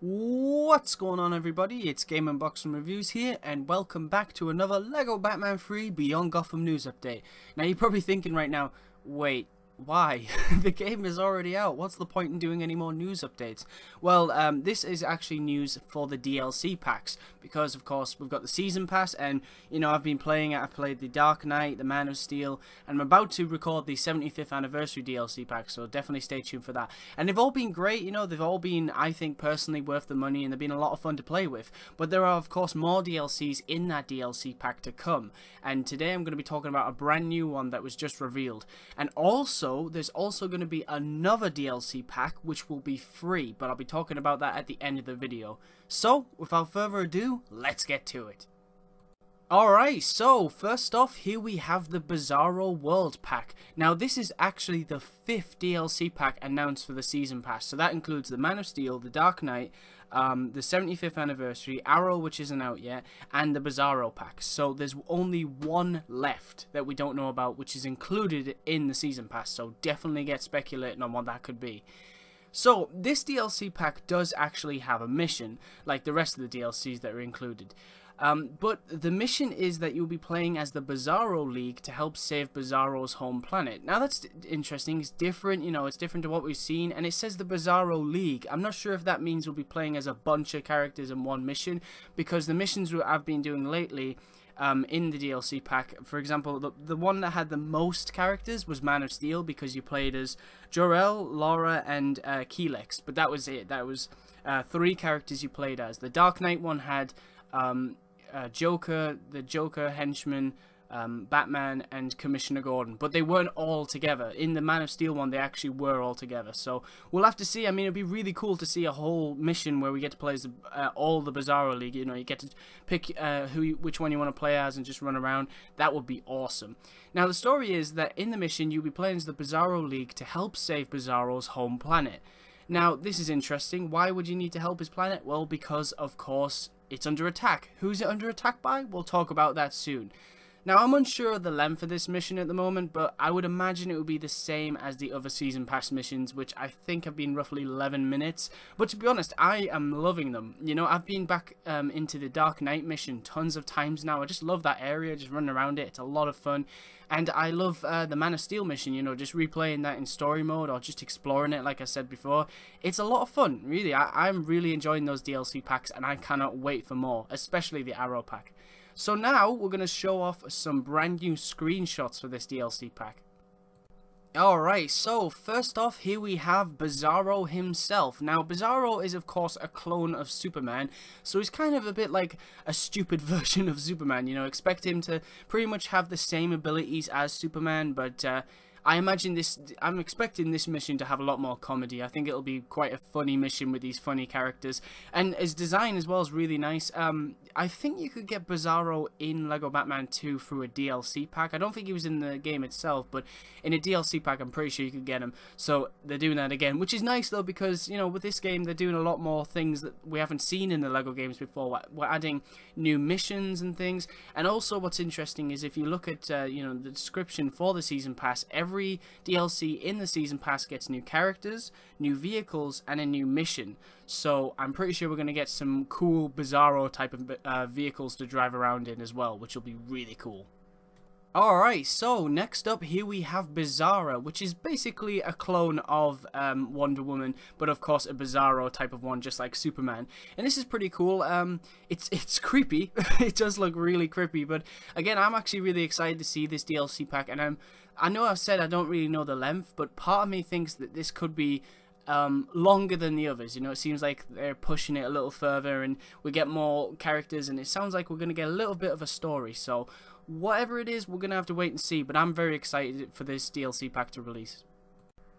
What's going on, everybody? It's GameUnboxingReviews here, and welcome back to another LEGO Batman 3 Beyond Gotham news update. Now, you're probably thinking right now, wait, why? The game is already out. What's the point in doing any more news updates? Well, this is actually news for the DLC packs, because of course we've got the Season Pass, and you know, I've been playing it. I've played the Dark Knight, the Man of Steel, and I'm about to record the 75th anniversary DLC pack, so definitely stay tuned for that. And they've all been great, you know, they've all been, I think, personally worth the money, and they've been a lot of fun to play with. But there are, of course, more DLCs in that DLC pack to come, and today I'm going to be talking about a brand new one that was just revealed. And also, there's also going to be another DLC pack which will be free, but I'll be talking about that at the end of the video. So, without further ado, let's get to it. Alright, so first off, here we have the Bizarro World Pack. Now, this is actually the 5th DLC pack announced for the Season Pass, so that includes the Man of Steel, the Dark Knight, the 75th anniversary, Arrow, which isn't out yet, and the Bizarro pack. So there's only one left that we don't know about, which is included in the Season Pass, so definitely get speculating on what that could be. So this DLC pack does actually have a mission, like the rest of the DLCs that are included. But the mission is that you'll be playing as the Bizarro League to help save Bizarro's home planet. Now that's interesting, it's different, you know, it's different to what we've seen, and it says the Bizarro League. I'm not sure if that means we'll be playing as a bunch of characters in one mission, because the missions that I've been doing lately in the DLC pack, for example, the one that had the most characters was Man of Steel, because you played as Jor-El, Laura, and Kelex, but that was it. That was 3 characters you played as. The Dark Knight one had Joker, the Joker henchman, Batman, and Commissioner Gordon, but they weren't all together. In the Man of Steel one, they actually were all together, so we'll have to see. I mean, it'd be really cool to see a whole mission where we get to play as all the Bizarro League. You know, you get to pick which one you want to play as and just run around. That would be awesome. Now, the story is that in the mission, you'll be playing as the Bizarro League to help save Bizarro's home planet. Now, this is interesting. Why would you need to help his planet? Well, because, of course, it's under attack. Who's it under attack by? We'll talk about that soon. Now, I'm unsure of the length of this mission at the moment, but I would imagine it would be the same as the other Season Pass missions, which I think have been roughly 11 minutes. But to be honest, I am loving them. You know, I've been back into the Dark Knight mission tons of times now. I just love that area, just running around it. It's a lot of fun. And I love the Man of Steel mission, you know, just replaying that in story mode or just exploring it, like I said before. It's a lot of fun, really. I'm really enjoying those DLC packs, and I cannot wait for more, especially the Arrow pack. So now, we're going to show off some brand new screenshots for this DLC pack. Alright, so first off, here we have Bizarro himself. Now, Bizarro is of course a clone of Superman, so he's kind of a bit like a stupid version of Superman. You know, expect him to pretty much have the same abilities as Superman, but I'm expecting this mission to have a lot more comedy. I think it'll be quite a funny mission with these funny characters, and his design as well is really nice. I think you could get Bizarro in LEGO Batman 2 through a DLC pack. I don't think he was in the game itself, but in a DLC pack I'm pretty sure you could get him. So they're doing that again, which is nice though, because, you know, with this game they're doing a lot more things that we haven't seen in the LEGO games before. We're adding new missions and things, and also what's interesting is if you look at you know, the description for the Season Pass, every DLC in the Season Pass gets new characters, new vehicles, and a new mission. So I'm pretty sure we're going to get some cool Bizarro type of vehicles to drive around in as well, which will be really cool. Alright, so next up here we have Bizarro, which is basically a clone of Wonder Woman, but of course a Bizarro type of one, just like Superman. And this is pretty cool. It's creepy. It does look really creepy, but again, I'm actually really excited to see this DLC pack, and I know I've said I don't really know the length, but part of me thinks that this could be longer than the others. You know, it seems like they're pushing it a little further, and we get more characters, and it sounds like we're going to get a little bit of a story. So whatever it is, we're going to have to wait and see, but I'm very excited for this DLC pack to release.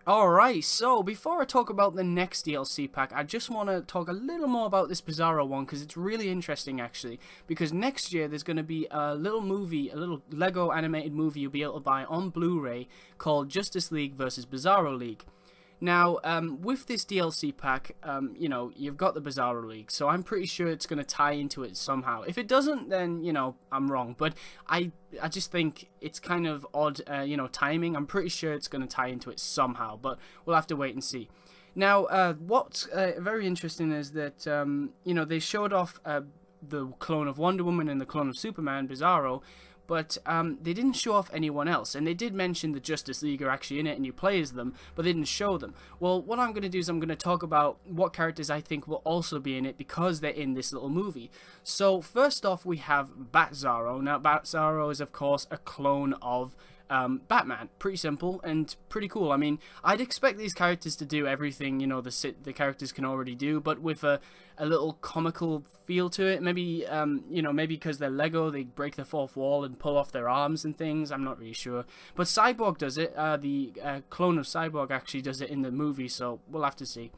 Alright, so before I talk about the next DLC pack, I just want to talk a little more about this Bizarro one, because it's really interesting actually, because next year there's going to be a little movie, a little LEGO animated movie you'll be able to buy on Blu-ray called Justice League vs. Bizarro League. Now, with this DLC pack, you know, you've got the Bizarro League, so I'm pretty sure it's going to tie into it somehow. If it doesn't, then, you know, I'm wrong, but I just think it's kind of odd, you know, timing. I'm pretty sure it's going to tie into it somehow, but we'll have to wait and see. Now, what's very interesting is that, you know, they showed off the clone of Wonder Woman and the clone of Superman, Bizarro, but they didn't show off anyone else. And they did mention the Justice League are actually in it and you play as them, but they didn't show them. Well, what I'm going to do is I'm going to talk about what characters I think will also be in it because they're in this little movie. So, first off, we have Bizarro. Now, Bizarro is, of course, a clone of Batman. Pretty simple and pretty cool. I mean, I'd expect these characters to do everything, you know, the characters can already do, but with a little comical feel to it. Maybe, you know, maybe because they're Lego, they break the fourth wall and pull off their arms and things. I'm not really sure. But Cyborg does it. The clone of Cyborg actually does it in the movie, so we'll have to see.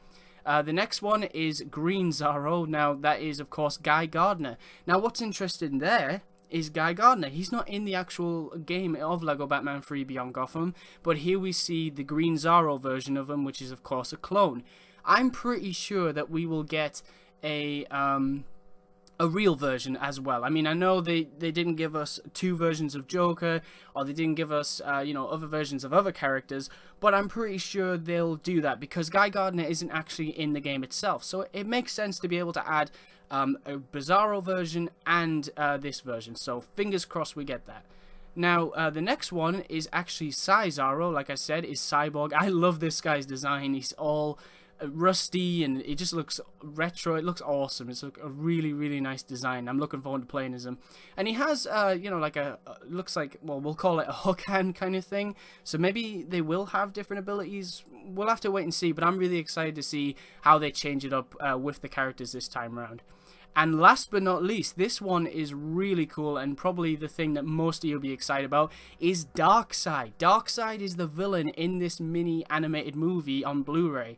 The next one is Green Zorro. Now, that is, of course, Guy Gardner. Now, what's interesting there is Guy Gardner. He's not in the actual game of Lego Batman 3 Beyond Gotham, but here we see the Green Zorro version of him, which is of course a clone. I'm pretty sure that we will get a real version as well. I mean, I know they didn't give us two versions of Joker, or they didn't give us, you know, other versions of other characters, but I'm pretty sure they'll do that because Guy Gardner isn't actually in the game itself. So it makes sense to be able to add a Bizarro version and this version. So fingers crossed we get that. Now, the next one is actually Bizarro, like I said, is Cyborg. I love this guy's design. He's all rusty and it just looks retro. It looks awesome. It's a really, really nice design. I'm looking forward to playing as him. And he has, you know, like looks like, well, we'll call it a hook hand kind of thing. So maybe they will have different abilities. We'll have to wait and see, but I'm really excited to see how they change it up with the characters this time around. And last but not least, this one is really cool and probably the thing that most of you will be excited about is Darkseid. Darkseid is the villain in this mini animated movie on Blu-ray.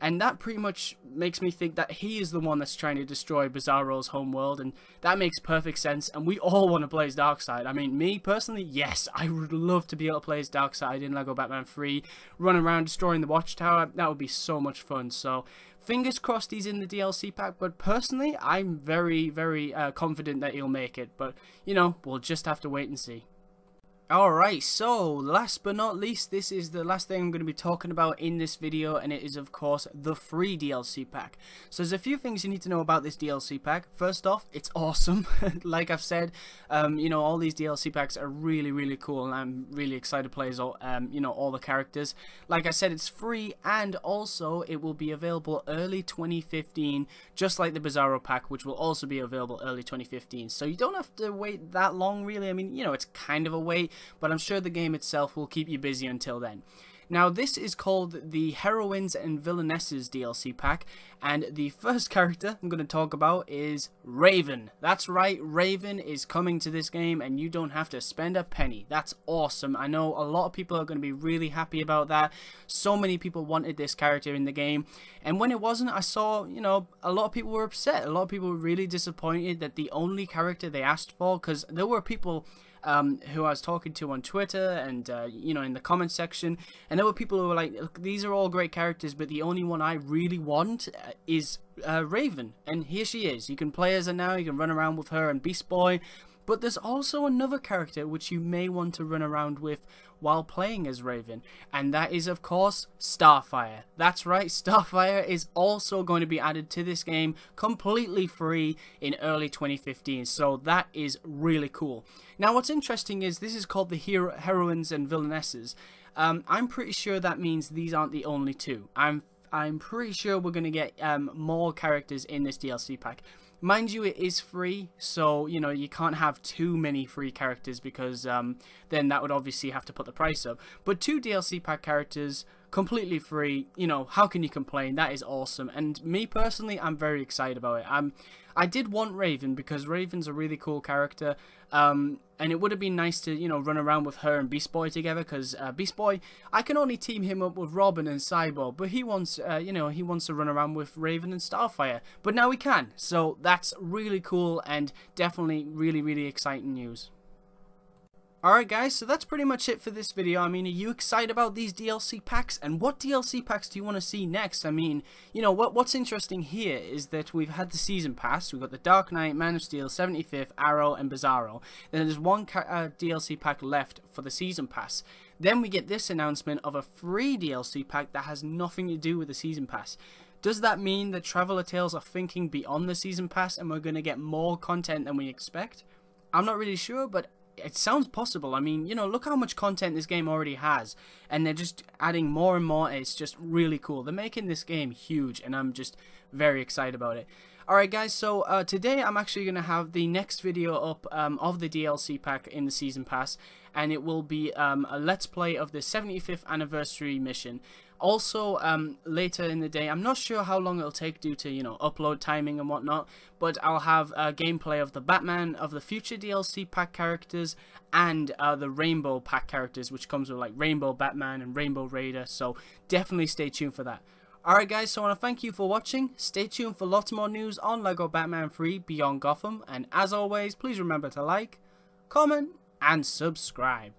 And that pretty much makes me think that he is the one that's trying to destroy Bizarro's homeworld, and that makes perfect sense, and we all want to play as Darkseid. I mean, me, personally, yes, I would love to be able to play as Darkseid in LEGO Batman 3, run around destroying the Watchtower. That would be so much fun, so fingers crossed he's in the DLC pack, but personally, I'm very, very confident that he'll make it, but, you know, we'll just have to wait and see. Alright, so last but not least, this is the last thing I'm going to be talking about in this video, and it is of course the free DLC pack. So there's a few things you need to know about this DLC pack. First off, it's awesome. Like I've said, you know, all these DLC packs are really, really cool, and I'm really excited to play as all, you know, all the characters. Like I said, it's free, and also it will be available early 2015, just like the Bizarro pack, which will also be available early 2015. So you don't have to wait that long, really. I mean, you know, it's kind of a wait, but I'm sure the game itself will keep you busy until then. Now, this is called the Heroines and Villainesses DLC pack, and the first character I'm going to talk about is Raven. That's right, Raven is coming to this game, and you don't have to spend a penny. That's awesome. I know a lot of people are going to be really happy about that. So many people wanted this character in the game, and when it wasn't, I saw, you know, a lot of people were upset. A lot of people were really disappointed that the only character they asked for, because there were people who I was talking to on Twitter and, you know, in the comment section, and there were people who were like, look, these are all great characters, but the only one I really want is Raven, and here she is. You can play as her now, you can run around with her and Beast Boy, but there's also another character which you may want to run around with while playing as Raven, and that is of course Starfire. That's right, Starfire is also going to be added to this game completely free in early 2015, so that is really cool. Now what's interesting is this is called the Heroines and Villainesses. I'm pretty sure that means these aren't the only two. I'm pretty sure we're going to get more characters in this DLC pack. Mind you, it is free, so, you know, you can't have too many free characters because then that would obviously have to put the price up. But 2 DLC pack characters, completely free, you know, how can you complain? That is awesome. And me personally, I'm very excited about it. I did want Raven because Raven's a really cool character, and it would have been nice to, you know, run around with her and Beast Boy together, because Beast Boy, I can only team him up with Robin and Cyborg, but he wants, you know, he wants to run around with Raven and Starfire, but now he can, so that's really cool and definitely really, really exciting news. Alright guys, so that's pretty much it for this video. I mean, are you excited about these DLC packs? And what DLC packs do you want to see next? I mean, you know, what's interesting here is that we've had the Season Pass. We've got the Dark Knight, Man of Steel, 75th, Arrow, and Bizarro. Then there's one DLC pack left for the Season Pass. Then we get this announcement of a free DLC pack that has nothing to do with the Season Pass. Does that mean that Traveler Tales are thinking beyond the Season Pass and we're going to get more content than we expect? I'm not really sure, but it sounds possible. I mean, you know, look how much content this game already has, and they're just adding more and more. It's just really cool. They're making this game huge, and I'm just very excited about it. Alright guys, so today I'm actually going to have the next video up of the DLC pack in the Season Pass, and it will be a Let's Play of the 75th Anniversary mission. Also, later in the day, I'm not sure how long it'll take due to, you know, upload timing and whatnot, but I'll have gameplay of the Batman of the future DLC pack characters and the Rainbow pack characters, which comes with like Rainbow Batman and Rainbow Raider, so definitely stay tuned for that. Alright guys, so I want to thank you for watching. Stay tuned for lots more news on LEGO Batman 3 Beyond Gotham, and as always, please remember to like, comment, and subscribe.